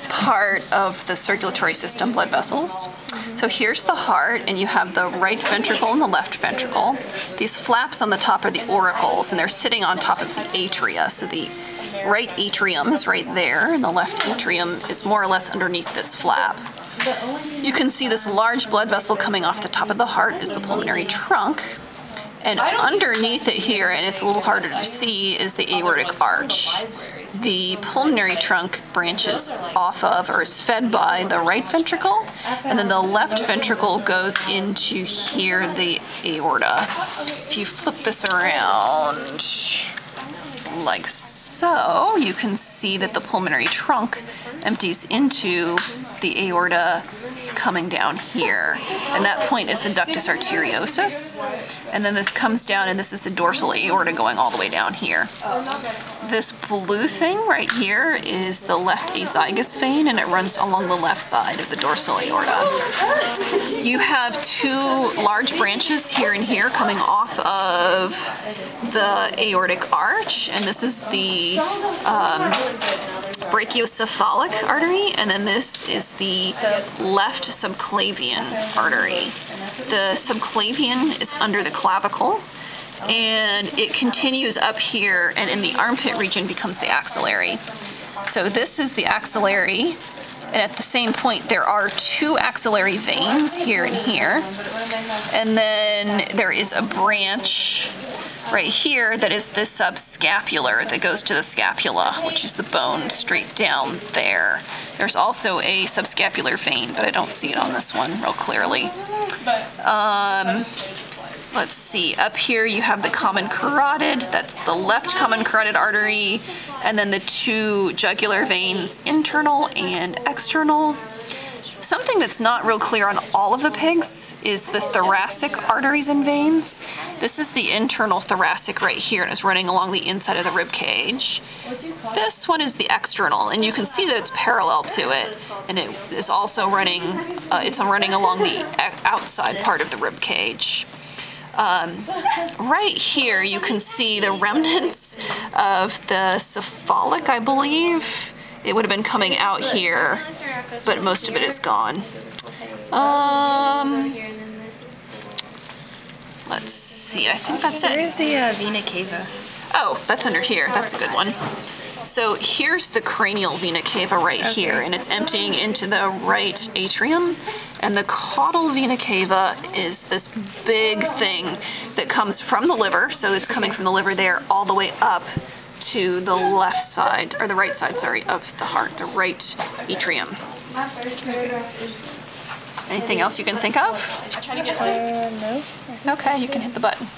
part of the circulatory system, blood vessels. So here's the heart, and you have the right ventricle and the left ventricle. These flaps on the top are the auricles, and they're sitting on top of the atria. So the right atrium is right there, and the left atrium is more or less underneath this flap. You can see this large blood vessel coming off the top of the heart is the pulmonary trunk. And underneath it here, and it's a little harder to see, is the aortic arch. The pulmonary trunk branches off of or is fed by the right ventricle, and then the left ventricle goes into here, the aorta. If you flip this around like so, you can see that the pulmonary trunk empties into the aorta coming down here. And that point is the ductus arteriosus. And then this comes down, and this is the dorsal aorta going all the way down here. This blue thing right here is the left azygous vein, and it runs along the left side of the dorsal aorta. You have two large branches here and here coming off of the aortic arch, and this is the brachiocephalic artery, and then this is the left subclavian artery. The subclavian is under the clavicle, and it continues up here, and in the armpit region becomes the axillary. So this is the axillary, and at the same point there are two axillary veins here and here, and then there is a branch right here that is the subscapular that goes to the scapula, which is the bone straight down there. There's also a subscapular vein, but I don't see it on this one real clearly. Let's see, up here you have the common carotid, that's the left common carotid artery, and then the two jugular veins, internal and external. Something that's not real clear on all of the pigs is the thoracic arteries and veins. This is the internal thoracic right here, and it's running along the inside of the rib cage. This one is the external, and you can see that it's parallel to it, and it is also running, it's running along the outside part of the rib cage. Right here you can see the remnants of the cephalic, I believe. It would have been coming out here, but most of it is gone. Let's see, I think that's it. Where's the vena cava? Oh, that's under here. That's a good one. So here's the cranial vena cava right here, and it's emptying into the right atrium. And the caudal vena cava is this big thing that comes from the liver, so it's coming from the liver there all the way up to the left side, or the right side, sorry, of the heart, the right atrium. Anything else you can think of? No. Okay, you can hit the button.